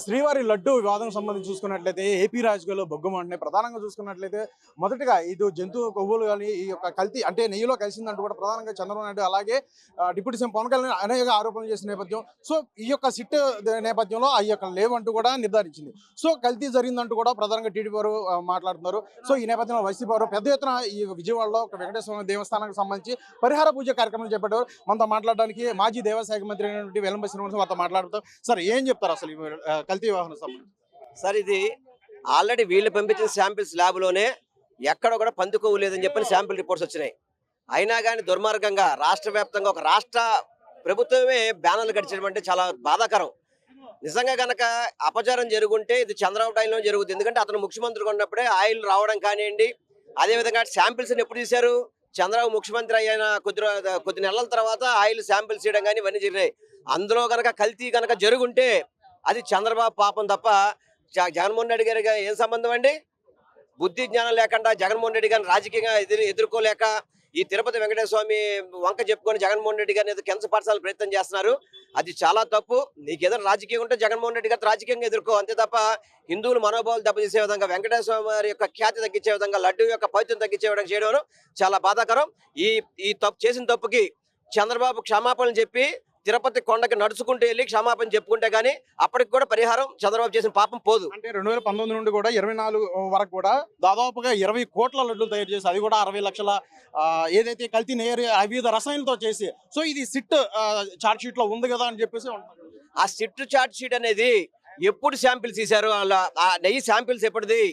శ్రీవారి లడ్డు వివాదం సంబంధించి చూసుకున్నట్లయితే ఏపీ రాజకీయాల్లో బొగ్గుమంటున్నాయి. ప్రధానంగా చూసుకున్నట్లయితే మొదటగా ఇది జంతు కొవ్వులు కానీ ఈ యొక్క కల్తీ అంటే నెయ్యిలో కలిసిందంటూ కూడా ప్రధానంగా చంద్రబాబు నాయుడు అలాగే డిప్యూటీ సీఎం పవన్ కళ్యాణ్ అనేక ఆరోపణలు చేసిన నేపథ్యం. సో ఈ యొక్క సిట్ నేపథ్యంలో ఆ యొక్క లేవంటూ కూడా నిర్ధారించింది. సో కల్తీ జరిగిందంటూ కూడా ప్రధానంగా టీడీపీ వారు మాట్లాడుతున్నారు. సో ఈ నేపథ్యంలో వైసీపీ వారు పెద్ద ఎత్తున ఈ విజయవాడలో ఒక వెంకటేశ్వర దేవస్థానానికి సంబంధించి పరిహార పూజ కార్యక్రమం చేపట్టారు. మనతో మాట్లాడడానికి మాజీ దేవాశాఖ మంత్రి అయినటువంటి వెల్లంపల్లి శ్రీనివాస్ వారితో మాట్లాడుతాం. సార్ ఏం చెప్తారు అసలు కల్తీ వ్యవహారం సంబంధించి? సార్ ఇది ఆల్రెడీ వీళ్ళు పంపించిన శాంపిల్స్ ల్యాబ్లోనే ఎక్కడ కూడా పందుకోవు లేదని చెప్పని శాంపిల్ రిపోర్ట్స్ వచ్చినాయి. అయినా కానీ దుర్మార్గంగా రాష్ట్ర వ్యాప్తంగా ఒక రాష్ట్ర ప్రభుత్వమే బ్యానర్లు గడిచడం అంటే చాలా బాధాకరం. నిజంగా కనుక అపచారం జరుగుంటే ఇది చంద్రబాబు టైంలో జరుగుతుంది. ఎందుకంటే అతను ముఖ్యమంత్రిగా ఉన్నప్పుడే ఆయిల్ రావడం కానివ్వండి, అదేవిధంగా శాంపిల్స్ని ఎప్పుడు తీశారు, చంద్రబాబు ముఖ్యమంత్రి అయిన కొద్ది నెలల తర్వాత ఆయిల్ శాంపిల్స్ చేయడం కానీ ఇవన్నీ జరిగినాయి. అందులో కనుక కల్తీ కనుక జరుగుంటే అది చంద్రబాబు పాపం తప్ప జగన్మోహన్ రెడ్డి గారికి ఏం సంబంధం అండి? బుద్ధి జ్ఞానం లేకుండా జగన్మోహన్ రెడ్డి గారిని రాజకీయంగా ఎదుర్కోలేక ఈ తిరుపతి వెంకటేశ్వర స్వామి వంక చెప్పుకొని జగన్మోహన్ రెడ్డి గారిని కించపరచాలని ప్రయత్నం చేస్తున్నారు. అది చాలా తప్పు. నీకు ఏదైనా రాజకీయం ఉంటే జగన్మోహన్ రెడ్డి గారితో రాజకీయంగా ఎదుర్కో, అంతే తప్ప హిందువుల మనోభావాలు దెబ్బతీసే విధంగా, వెంకటేశ్వర స్వామి వారి యొక్క ఖ్యాతి తగ్గించే విధంగా, లడ్డు యొక్క పవిత్రం తగ్గించే విధంగా చేయడం చాలా బాధాకరం. ఈ తప్పు చేసిన తప్పుకి చంద్రబాబు క్షమాపణలు చెప్పి తిరుపతి కొండకి నడుచుకుంటూ వెళ్ళి క్షమాపణ చెప్పుకుంటే గానీ అప్పటికి కూడా పరిహారం చంద్రబాబు చేసిన పాపం పోదు. అంటే 2019 నుండి కూడా 24 వరకు కూడా దాదాపుగా 20 కోట్ల లడ్లు తయారు చేసి అది కూడా 60 లక్షల ఏదైతే కల్తీ నేరు వివిధ రసాయనాలతో చేసి, సో ఇది సిట్ చార్ట్ షీట్ లో ఉంది కదా అని చెప్పేసి ఆ సిట్ చార్ట్ షీట్ అనేది ఎప్పుడు శాంపిల్స్ తీశారు? ఆ నెయ్యి శాంపిల్స్ ఎప్పుడుది?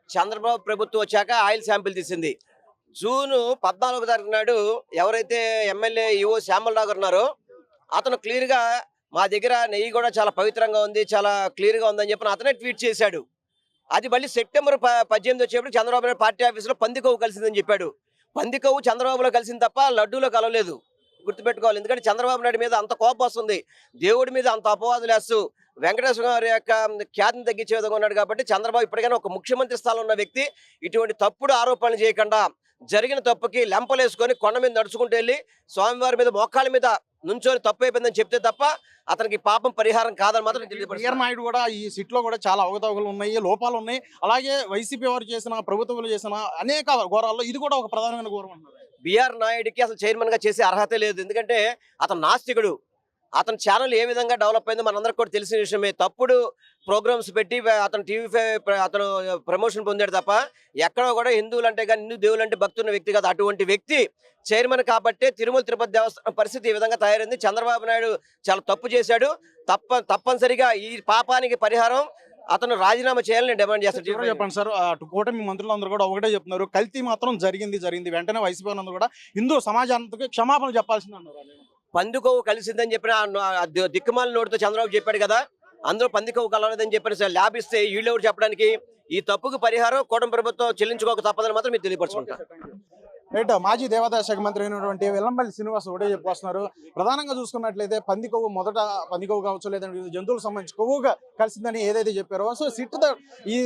చంద్రబాబు ప్రభుత్వం వచ్చాక ఆయిల్ శాంపిల్ తీసింది. జూన్ 14 తారీఖు నాడు ఎవరైతే ఎమ్మెల్యే ఈవో శ్యామలరావు గారు ఉన్నారో అతను క్లియర్గా మా దగ్గర నెయ్యి కూడా చాలా పవిత్రంగా ఉంది, చాలా క్లియర్గా ఉందని చెప్పి అతనే ట్వీట్ చేశాడు. అది మళ్ళీ సెప్టెంబర్ 18 వచ్చేప్పుడు చంద్రబాబు నాయుడు పార్టీ ఆఫీసులో పందికొవ్వు కలిసిందని చెప్పాడు. పందికొవ్వు చంద్రబాబులో కలిసింది తప్ప లడ్డూలో కలవలేదు. గుర్తుపెట్టుకోవాలి. ఎందుకంటే చంద్రబాబు నాయుడు మీద అంత కోపం వస్తుంది, దేవుడి మీద అంత అపవాదులు వేస్తూ వెంకటేశ్వర గారి యొక్క ఖ్యాతిని తగ్గించే విధంగా ఉన్నాడు. కాబట్టి చంద్రబాబు ఇప్పటికైనా ఒక ముఖ్యమంత్రి స్థానంలో ఉన్న వ్యక్తి ఇటువంటి తప్పుడు ఆరోపణలు చేయకుండా జరిగిన తప్పుకి లెంపలేసుకొని కొండ మీద నడుచుకుంటూ వెళ్ళి స్వామివారి మీద మోకాళ్ళ మీద నుంచొని తప్పు అయిపోయిందని చెప్తే తప్ప అతనికి పాపం పరిహారం కాదని మాత్రం తెలియదు. నాయుడు కూడా ఈ సిట్ లో కూడా చాలా అవకతవకలు ఉన్నాయి, లోపాలు ఉన్నాయి. అలాగే వైసీపీ వారు చేసిన, ప్రభుత్వాలు చేసిన అనేక ఘోరాల్లో ఇది కూడా ఒక ప్రధానమైన ఘోరం అన్నారు. బిఆర్ నాయుడికి అసలు చైర్మన్ గా చేసే అర్హత లేదు. ఎందుకంటే అతను నాస్తికుడు. అతని ఛానల్ ఏ విధంగా డెవలప్ అయిందో మనందరికి కూడా తెలిసిన విషయమే. తప్పుడు ప్రోగ్రామ్స్ పెట్టి అతను అతను ప్రమోషన్ పొందాడు తప్ప ఎక్కడో కూడా హిందువులు అంటే కానీ హిందూ దేవులు అంటే భక్తి ఉన్న వ్యక్తి కాదు. అటువంటి వ్యక్తి చైర్మన్ కాబట్టే తిరుమల తిరుపతి దేవస్థానం పరిస్థితి ఈ విధంగా తయారైంది. చంద్రబాబు నాయుడు చాలా తప్పు చేశాడు. తప్పనిసరిగా ఈ పాపానికి పరిహారం అతను రాజీనామా చేయాలని డిమాండ్ చేస్తాడు. చెప్పండి సార్, అటు కూటమి మంత్రులు అందరూ కూడా ఒకటే చెప్తున్నారు, కల్తీ మాత్రం జరిగింది. వెంటనే వైసీపీ అందరూ కూడా హిందూ సమాజానికి క్షమాపణ చెప్పాల్సింది అన్నారు. పందికొవ్వు కలిసిందని చెప్పిన దిక్కుమాల నోటితో చంద్రబాబు చెప్పాడు కదా, అందులో పందికొవ్వు కలవలేదని చెప్పిన ల్యాబ్ ఇస్తే వీళ్ళు ఎవరు చెప్పడానికి? ఈ తప్పుకు పరిహారం కూటమి ప్రభుత్వం చెల్లించుకోక తప్పదని మాత్రం మీరు తెలియపరచుకుంటారు. రైట్. మాజీ దేవాదాయ శాఖ మంత్రి అయినటువంటి వెల్లంపల్లి శ్రీనివాస్ ఒకటే చెప్పుకొస్తున్నారు. ప్రధానంగా చూసుకున్నట్లయితే పందికొవ్వు పందికొవ్వు కావచ్చు, లేదంటే జంతువులకు సంబంధించి కొవ్వుగా కలిసిందని ఏదైతే చెప్పారో, సో సిట్ ఈ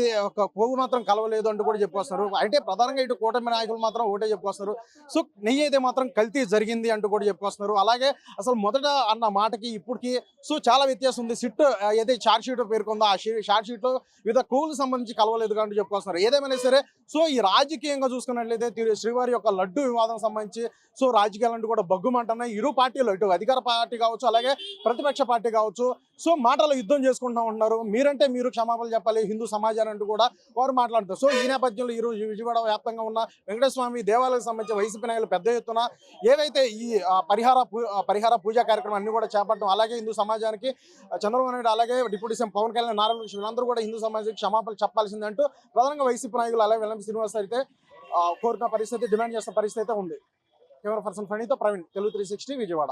కొవ్వు మాత్రం కలవలేదు అంటూ కూడా చెప్పుకొస్తున్నారు. అంటే ప్రధానంగా ఇటు కూటమి నాయకులు మాత్రం ఒకటే చెప్పుకొస్తున్నారు, సో నెయ్యి అయితే మాత్రం కల్తీ జరిగింది అంటూ కూడా చెప్పుకొస్తున్నారు. అలాగే అసలు మొదట అన్న మాటకి ఇప్పటికి సో చాలా వ్యత్యాసం ఉంది. సిట్ ఏదైతే చార్జ్ షీట్ పేర్కొందో ఆ చార్జ్ షీట్ లో వివిధ కొవ్వులకు సంబంధించి కలవలేదు అంటూ చెప్పుకొస్తున్నారు. ఏదేమైనా సరే సో ఈ రాజకీయంగా చూసుకున్నట్లయితే శ్రీవారి యొక్క లడ్డు వివాదం సంబంధించి సో రాజకీయాలంటూ కూడా బగ్గుమంటున్నాయి. ఇరు పార్టీలు, ఇటు అధికార పార్టీ కావచ్చు, అలాగే ప్రతిపక్ష పార్టీ కావచ్చు, సో మాటలు యుద్ధం చేసుకుంటూ ఉంటున్నారు. మీరంటే మీరు క్షమాపణ చెప్పాలి హిందూ సమాజాన్ని అంటూ కూడా వారు మాట్లాడుతారు. సో ఈ నేపథ్యంలో ఈరోజు విజయవాడ వ్యాప్తంగా ఉన్న వెంకటేశ్వర స్వామి దేవాలయాలకు సంబంధించి వైసీపీ నాయకులు పెద్ద ఎత్తున ఏవైతే ఈ పరిహార పూజా కార్యక్రమం అన్ని కూడా చేపట్టడం, అలాగే హిందూ సమాజానికి చంద్రబాబు నాయుడు అలాగే డిప్యూటీ సీఎం పవన్ కళ్యాణ్, నారా లోకేష్ వీళ్ళందరూ కూడా హిందూ సమాజానికి క్షమాపణ చెప్పాల్సిందంటూ ప్రధానంగా వైసీపీ నాయకులు అలాగే వెల్లంపల్లి శ్రీనివాస్ అయితే కోరుకున్న పరిస్థితి, డిమాండ్ చేస్తున్న పరిస్థితి అయితే ఉంది. కెమెరా పర్సన్ ఫణితో ప్రవీణ్, తెలుగు 360 విజయవాడ.